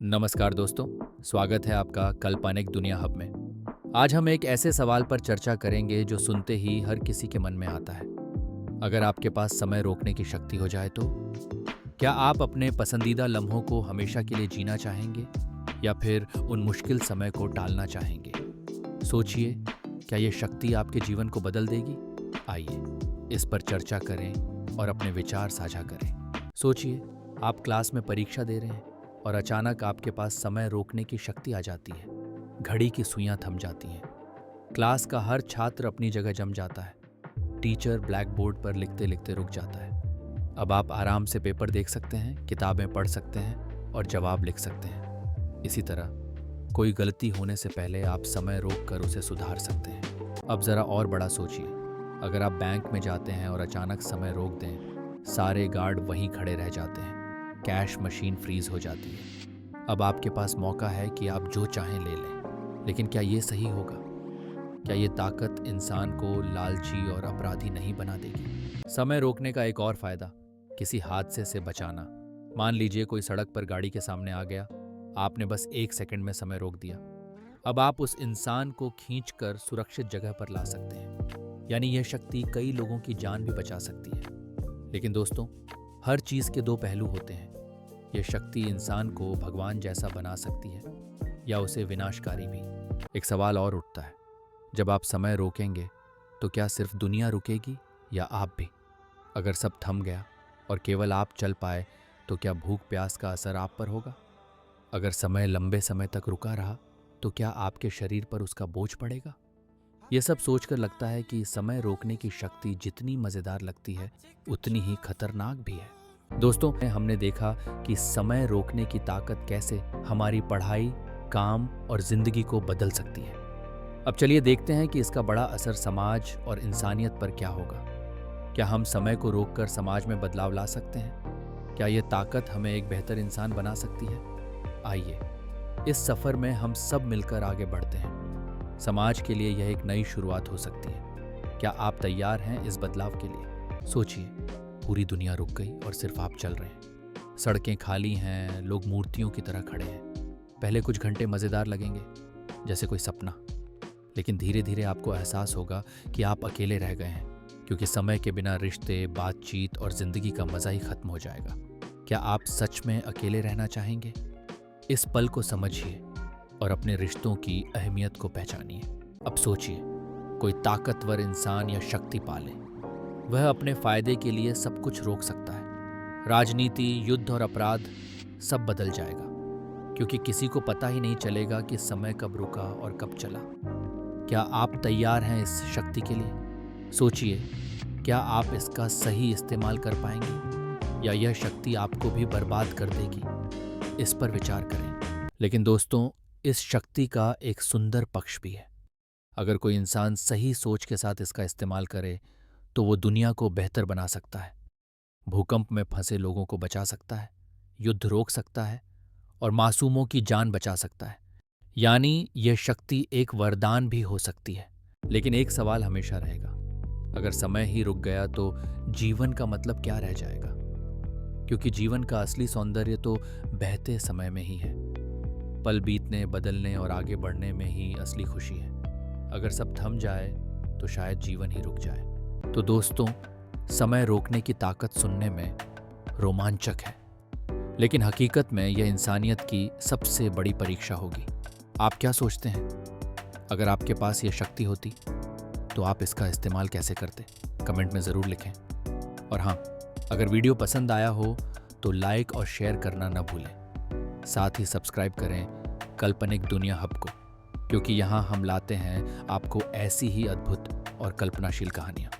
नमस्कार दोस्तों, स्वागत है आपका काल्पनिक दुनिया हब में। आज हम एक ऐसे सवाल पर चर्चा करेंगे जो सुनते ही हर किसी के मन में आता है। अगर आपके पास समय रोकने की शक्ति हो जाए तो क्या आप अपने पसंदीदा लम्हों को हमेशा के लिए जीना चाहेंगे या फिर उन मुश्किल समय को टालना चाहेंगे? सोचिए, क्या ये शक्ति आपके जीवन को बदल देगी? आइए इस पर चर्चा करें और अपने विचार साझा करें। सोचिए, आप क्लास में परीक्षा दे रहे हैं और अचानक आपके पास समय रोकने की शक्ति आ जाती है। घड़ी की सुइयां थम जाती हैं। क्लास का हर छात्र अपनी जगह जम जाता है। टीचर ब्लैक बोर्ड पर लिखते लिखते रुक जाता है। अब आप आराम से पेपर देख सकते हैं, किताबें पढ़ सकते हैं और जवाब लिख सकते हैं। इसी तरह कोई गलती होने से पहले आप समय रोक कर उसे सुधार सकते हैं। अब ज़रा और बड़ा सोचिए, अगर आप बैंक में जाते हैं और अचानक समय रोक दें, सारे गार्ड वहीं खड़े रह जाते हैं, कैश मशीन फ्रीज हो जाती है। अब आपके पास मौका है कि आप जो चाहें ले लें, लेकिन क्या ये सही होगा? क्या ये ताकत इंसान को लालची और अपराधी नहीं बना देगी? समय रोकने का एक और फायदा, किसी हादसे से बचाना। मान लीजिए कोई सड़क पर गाड़ी के सामने आ गया, आपने बस 1 सेकंड में समय रोक दिया। अब आप उस इंसान को खींचकर सुरक्षित जगह पर ला सकते हैं। यानी यह शक्ति कई लोगों की जान भी बचा सकती है। लेकिन दोस्तों, हर चीज के दो पहलू होते हैं। यह शक्ति इंसान को भगवान जैसा बना सकती है या उसे विनाशकारी भी। एक सवाल और उठता है, जब आप समय रोकेंगे तो क्या सिर्फ दुनिया रुकेगी या आप भी? अगर सब थम गया और केवल आप चल पाए तो क्या भूख प्यास का असर आप पर होगा? अगर समय लंबे समय तक रुका रहा तो क्या आपके शरीर पर उसका बोझ पड़ेगा? ये सब सोचकर लगता है कि समय रोकने की शक्ति जितनी मजेदार लगती है उतनी ही खतरनाक भी है। दोस्तों, हमने देखा कि समय रोकने की ताकत कैसे हमारी पढ़ाई, काम और जिंदगी को बदल सकती है। अब चलिए देखते हैं कि इसका बड़ा असर समाज और इंसानियत पर क्या होगा। क्या हम समय को रोककर समाज में बदलाव ला सकते हैं? क्या ये ताकत हमें एक बेहतर इंसान बना सकती है? आइए इस सफर में हम सब मिलकर आगे बढ़ते हैं। समाज के लिए यह एक नई शुरुआत हो सकती है। क्या आप तैयार हैं इस बदलाव के लिए? सोचिए, पूरी दुनिया रुक गई और सिर्फ आप चल रहे हैं। सड़कें खाली हैं, लोग मूर्तियों की तरह खड़े हैं। पहले कुछ घंटे मजेदार लगेंगे, जैसे कोई सपना, लेकिन धीरे धीरे आपको एहसास होगा कि आप अकेले रह गए हैं, क्योंकि समय के बिना रिश्ते, बातचीत और जिंदगी का मजा ही खत्म हो जाएगा। क्या आप सच में अकेले रहना चाहेंगे? इस पल को समझिए और अपने रिश्तों की अहमियत को पहचानिए। अब सोचिए, कोई ताकतवर इंसान या शक्ति पाले, वह अपने फायदे के लिए सब कुछ रोक सकता है। राजनीति, युद्ध और अपराध सब बदल जाएगा, क्योंकि किसी को पता ही नहीं चलेगा कि समय कब रुका और कब चला। क्या आप तैयार हैं इस शक्ति के लिए? सोचिए, क्या आप इसका सही इस्तेमाल कर पाएंगे या यह शक्ति आपको भी बर्बाद कर देगी? इस पर विचार करें। लेकिन दोस्तों, इस शक्ति का एक सुंदर पक्ष भी है। अगर कोई इंसान सही सोच के साथ इसका इस्तेमाल करे तो वो दुनिया को बेहतर बना सकता है, भूकंप में फंसे लोगों को बचा सकता है, युद्ध रोक सकता है और मासूमों की जान बचा सकता है। यानी यह शक्ति एक वरदान भी हो सकती है। लेकिन एक सवाल हमेशा रहेगा, अगर समय ही रुक गया तो जीवन का मतलब क्या रह जाएगा? क्योंकि जीवन का असली सौंदर्य तो बहते समय में ही है। पल बीतने, बदलने और आगे बढ़ने में ही असली खुशी है। अगर सब थम जाए तो शायद जीवन ही रुक जाए। तो दोस्तों, समय रोकने की ताकत सुनने में रोमांचक है, लेकिन हकीकत में यह इंसानियत की सबसे बड़ी परीक्षा होगी। आप क्या सोचते हैं? अगर आपके पास यह शक्ति होती तो आप इसका इस्तेमाल कैसे करते? कमेंट में ज़रूर लिखें। और हाँ, अगर वीडियो पसंद आया हो तो लाइक और शेयर करना न भूलें। साथ ही सब्सक्राइब करें काल्पनिक दुनिया हब को, क्योंकि यहाँ हम लाते हैं आपको ऐसी ही अद्भुत और कल्पनाशील कहानियाँ।